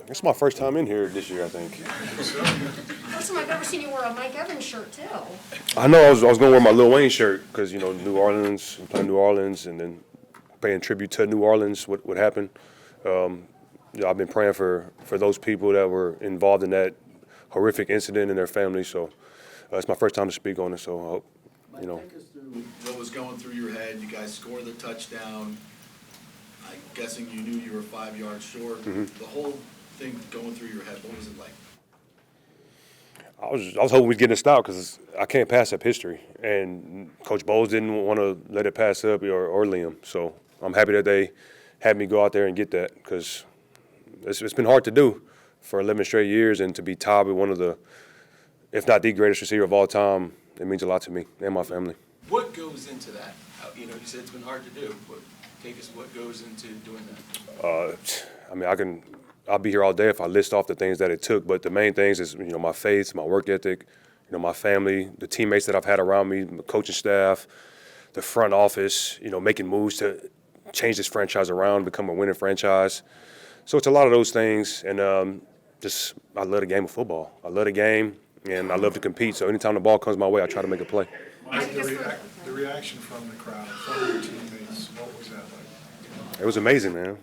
It's my first time in here this year, I think. First time I've ever seen you wear a Mike Evans shirt, too. I know I was going to wear my Lil Wayne shirt because, New Orleans, I'm playing New Orleans, and then paying tribute to New Orleans, what happened. I've been praying for those people that were involved in that horrific incident and their families. So it's my first time to speak on it. So I hope, Take us through what was going through your head. You guys scored the touchdown. I'm guessing you knew you were 5 yards short. Mm-hmm. The whole thing going through your head, what was it like? I was hoping we'd get it stopped because I can't pass up history. And Coach Bowles didn't want to let it pass up or Liam. So I'm happy that they had me go out there and get that because it's been hard to do for 11 straight years, and to be tied with one of the, if not the greatest receiver of all time, it means a lot to me and my family. What goes into that? You said it's been hard to do. Take us what goes into doing that. I'll be here all day if I list off the things that it took, but the main things is, my faith, my work ethic, my family, the teammates that I've had around me, the coaching staff, the front office, making moves to change this franchise around, become a winning franchise. So it's a lot of those things, and I love the game of football. I love the game, and I love to compete. So anytime the ball comes my way, I try to make a play. Mike, the reaction from the crowd, from your teammates, what was that like? It was amazing, man.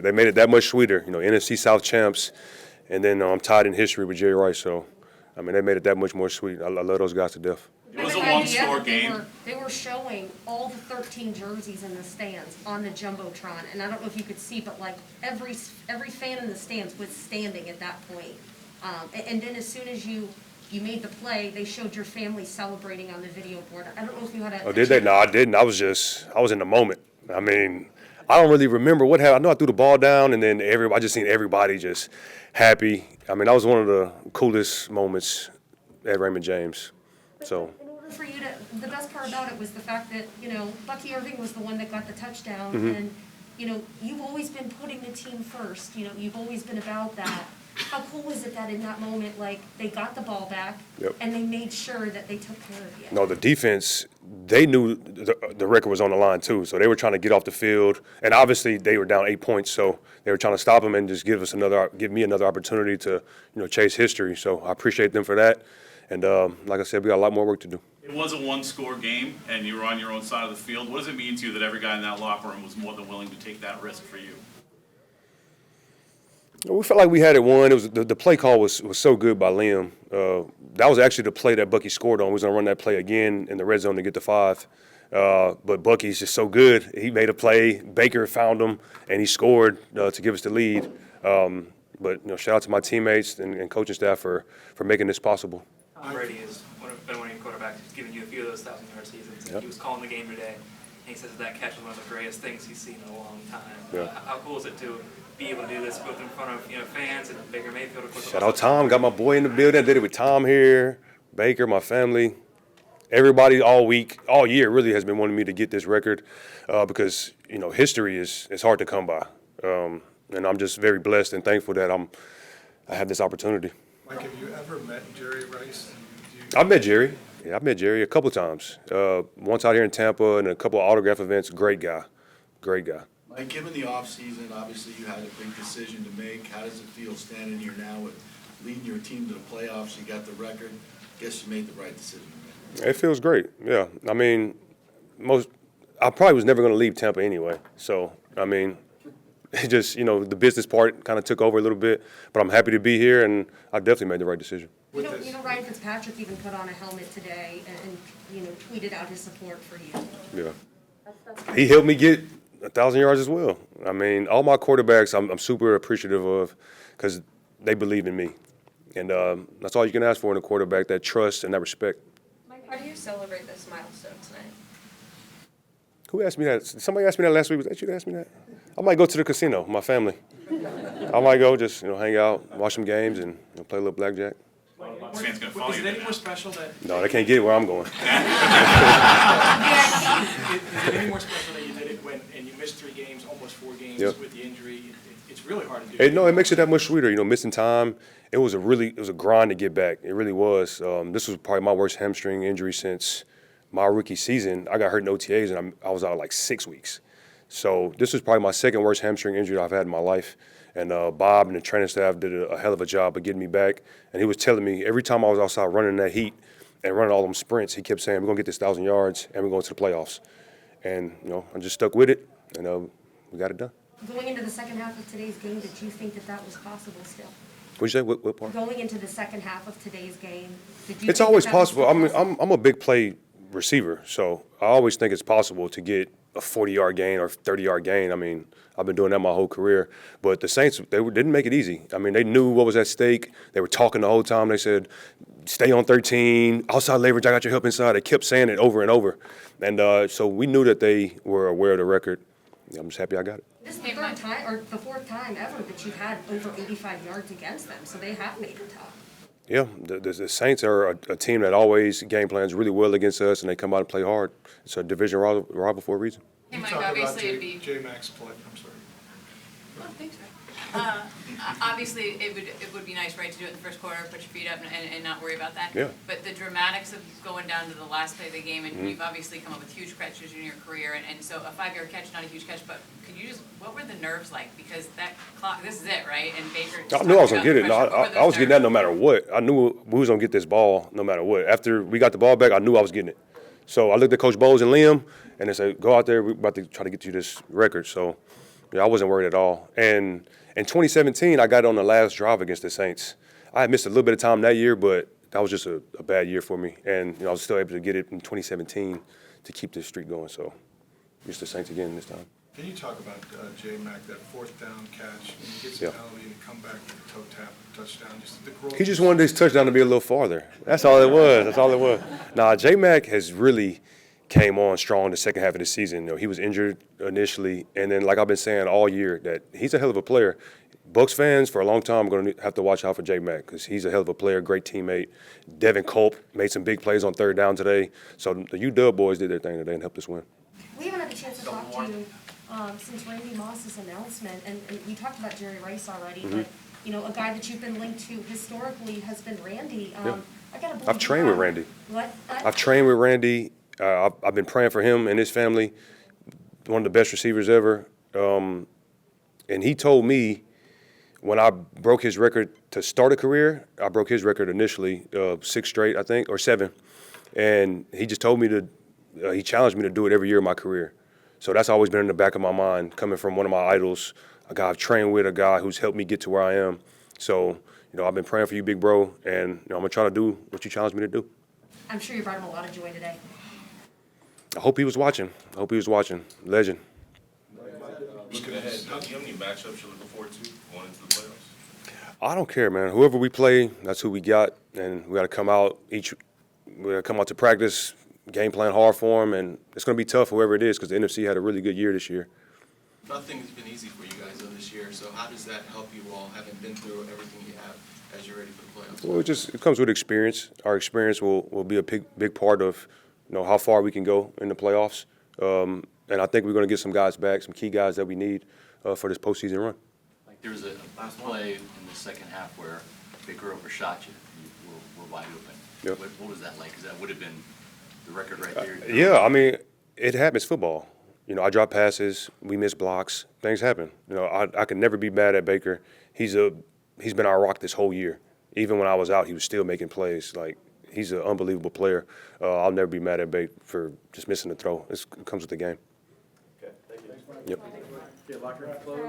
They made it that much sweeter. NFC South champs, and then I'm tied in history with Jerry Rice. So, they made it that much more sweet. I love those guys to death. It was a one-score game. They were showing all the 13 jerseys in the stands on the Jumbotron, and I don't know if you could see, but every fan in the stands was standing at that point. And then as soon as you made the play, they showed your family celebrating on the video board. I don't know if you had a. Oh, did they? No, I didn't. I was in the moment. I don't really remember what happened. I know I threw the ball down, and then I just seen everybody just happy. That was one of the coolest moments at Raymond James. So. In order for you to, the best part about it was the fact that, Bucky Irving was the one that got the touchdown, and, you've always been putting the team first. You've always been about that. How cool was it that in that moment, they got the ball back, Yep. and they made sure that they took care of you? No, the defense, they knew the record was on the line too, so they were trying to get off the field, and obviously they were down 8 points, so they were trying to stop them and just give me another opportunity to, chase history. So I appreciate them for that, and like I said, we got a lot more work to do. It was a one-score game, and you were on your own side of the field. What does it mean to you that every guy in that locker room was more than willing to take that risk for you? We felt like we had it won. It was the play call was so good by Liam. That was actually the play that Bucky scored on. We was gonna run that play again in the red zone to get the 5. But Bucky's just so good. He made a play. Baker found him, and he scored to give us the lead. But shout out to my teammates and coaching staff for making this possible. Tom Brady has been one of your quarterbacks who's given you a few of those 1,000-yard seasons. And Yep. He was calling the game today, and he says that catch was one of the greatest things he's seen in a long time. Yeah. How cool is it to be able to do this both in front of fans and Baker Mayfield? Of course, Shout out Tom. Got my boy in the building. I did it with Tom here, Baker, my family. Everybody all year really has been wanting me to get this record because, history is hard to come by. And I'm just very blessed and thankful that I have this opportunity. Mike, have you ever met Jerry Rice? I've met Jerry. Yeah, I've met Jerry a couple times. Once out here in Tampa and a couple of autograph events. Great guy. Mike, given the offseason, obviously you had a big decision to make. How does it feel standing here now with leading your team to the playoffs? You got the record. Guess you made the right decision to make. It feels great, yeah. I probably was never going to leave Tampa anyway. So, it just, the business part kind of took over a little bit. But I'm happy to be here, and I definitely made the right decision. Ryan Fitzpatrick even put on a helmet today and tweeted out his support for you. Yeah. He helped me get 1,000 yards as well. All my quarterbacks I'm super appreciative of because they believe in me. And that's all you can ask for in a quarterback, that trust and that respect. Mike, how do you celebrate this milestone tonight? Who asked me that? Somebody asked me that last week. Was that you that asked me that? I might go to the casino with my family. I might go just, hang out, watch some games, and play a little blackjack. Fans gonna follow Is you it any now. more special that? No, they can't get where I'm going. Is it any more special that you did it and you missed 3 games, almost 4 games Yep. with the injury? It's really hard to do. It makes it that much sweeter. Missing time. It was a grind to get back. It really was. This was probably my worst hamstring injury since my rookie season. I got hurt in OTAs, and I was out like 6 weeks. So this was probably my second worst hamstring injury I've had in my life. And Bob and the training staff did a hell of a job of getting me back. And he was telling me every time I was outside running that heat and running all them sprints, he kept saying, we're going to get this 1,000 yards and we're going to the playoffs. And, I just stuck with it, and we got it done. Going into the second half of today's game, did you think that was possible still? What'd you say? What part? Going into the second half of today's game, did you It's think always that was possible. still I mean, I'm a big play receiver, so I always think it's possible to get a 40-yard gain or 30-yard gain. I mean, I've been doing that my whole career. But the Saints, didn't make it easy. I mean, they knew what was at stake. They were talking the whole time. They said, stay on 13, outside leverage, I got your help inside. They kept saying it over and over. And so we knew that they were aware of the record. I'm just happy I got it. This is the third time, or the fourth time ever that you've had over 85 yards against them, so they have made it tough. Yeah, the Saints are a team that always game plans really well against us, and they come out and play hard. It's a division rival for a reason. You Mike, talk about obviously it'd be. J-Max play, I'm sorry. Oh, thanks, Mike. Obviously, it would be nice, right, to do it in the first quarter, put your feet up and not worry about that. Yeah. But the dramatics of going down to the last play of the game, and you've obviously come up with huge catches in your career, and so a 5-yard catch, not a huge catch, but could you just, what were the nerves like? Because that clock, this is it, right? And Baker just I knew I was talked going to get about it. the No, pressure. What were I was those getting that no nerves? matter what. I knew we was going to get this ball no matter what. After we got the ball back, I knew I was getting it. So I looked at Coach Bowles and Liam, and they said, go out there. We're about to try to get you this record. So, yeah, I wasn't worried at all. And in 2017, I got on the last drive against the Saints. I had missed a little bit of time that year, but that was just a bad year for me. And I was still able to get it in 2017 to keep this streak going. So, it's the Saints again this time. Can you talk about J-Mac, that fourth down catch, and he gets Yeah. a penalty and come back with a toe tap, touchdown, just the growth. He just wanted his touchdown to be a little farther. That's all it was. That's all it was. Nah, J-Mac has really came on strong the second half of the season. He was injured initially, and then like I've been saying all year, that he's a hell of a player. Bucs fans for a long time are going to have to watch out for J-Mac because he's a hell of a player, great teammate. Devin Culp made some big plays on third down today. So the UW boys did their thing today and helped us win. We haven't had a chance to talk to you since Randy Moss's announcement, and you talked about Jerry Rice already, but, a guy that you've been linked to historically has been Randy. Yeah. I gotta believe I've trained with Randy. What? I've trained with Randy. I've been praying for him and his family, one of the best receivers ever. And he told me when I broke his record to start a career, I broke his record initially, 6 straight, I think, or 7. And he just told me he challenged me to do it every year of my career. So that's always been in the back of my mind, coming from one of my idols, a guy I've trained with, a guy who's helped me get to where I am. So, I've been praying for you, big bro, and I'm going to try to do what you challenged me to do. I'm sure you brought him a lot of joy today. I hope he was watching. Legend. Looking ahead, do you have any matchups you're looking forward to going into the playoffs? I don't care, man. Whoever we play, that's who we got, and we got to come out to practice, game plan hard for them, and it's going to be tough, whoever it is, because the NFC had a really good year this year. Nothing has been easy for you guys though this year, so how does that help you all, having been through everything you have as you're ready for the playoffs? Well, it comes with experience. Our experience will be a big part of how far we can go in the playoffs, and I think we're going to get some guys back, some key guys that we need for this postseason run. Like there was a play in the second half where Baker overshot you. You were wide open. Yep. What was that like? Because that would have been the record right there. Yeah, I mean, it happens. Football. I drop passes. We miss blocks. Things happen. I can never be mad at Baker. He's been our rock this whole year. Even when I was out, he was still making plays. Like, he's an unbelievable player. I'll never be mad at Baker for just missing the throw. It comes with the game. Okay, thank you. Yep. Okay, locker room closed.